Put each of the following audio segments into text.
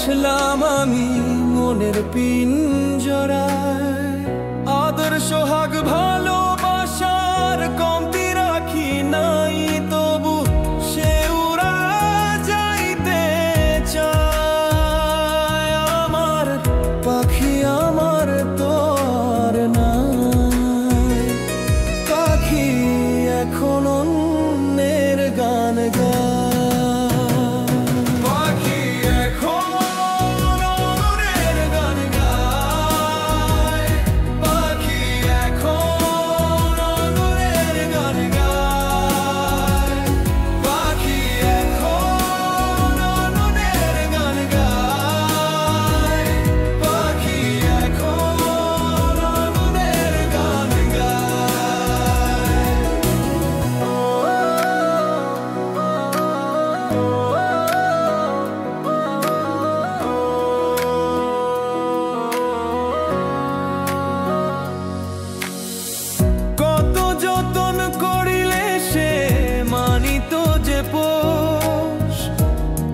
বাসলাম আমি মনের পিঞ্জরায়। আদর সোহাগ ভালোবাসার কমতি রাখি নাই, তবু সে উড়া যাইতে চায়। আমার পাখি আমার তো আর নাই, পাখি এখন অন্যের গান গায়।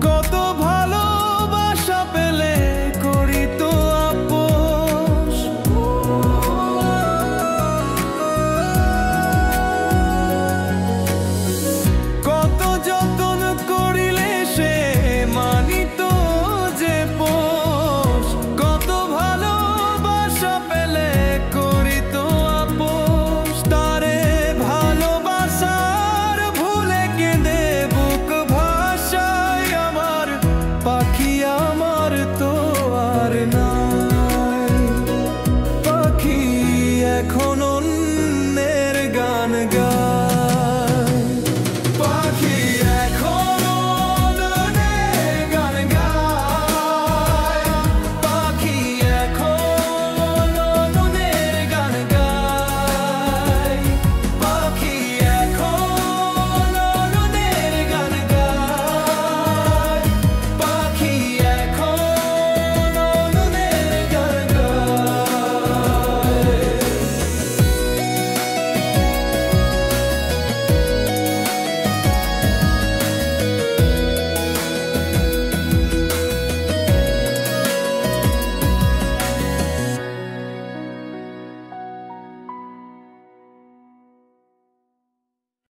কত ভালোবাসা পেলে করি তো আপোষ, কত যতন করিলে সে মানিত যে পোষ। কত ভালোবাসা পেলে করি তো আপোষ, তারে ভালোবাসার ভুলে কেঁদে বুক ভাষায়। আমার পাখি আমার তো আর না।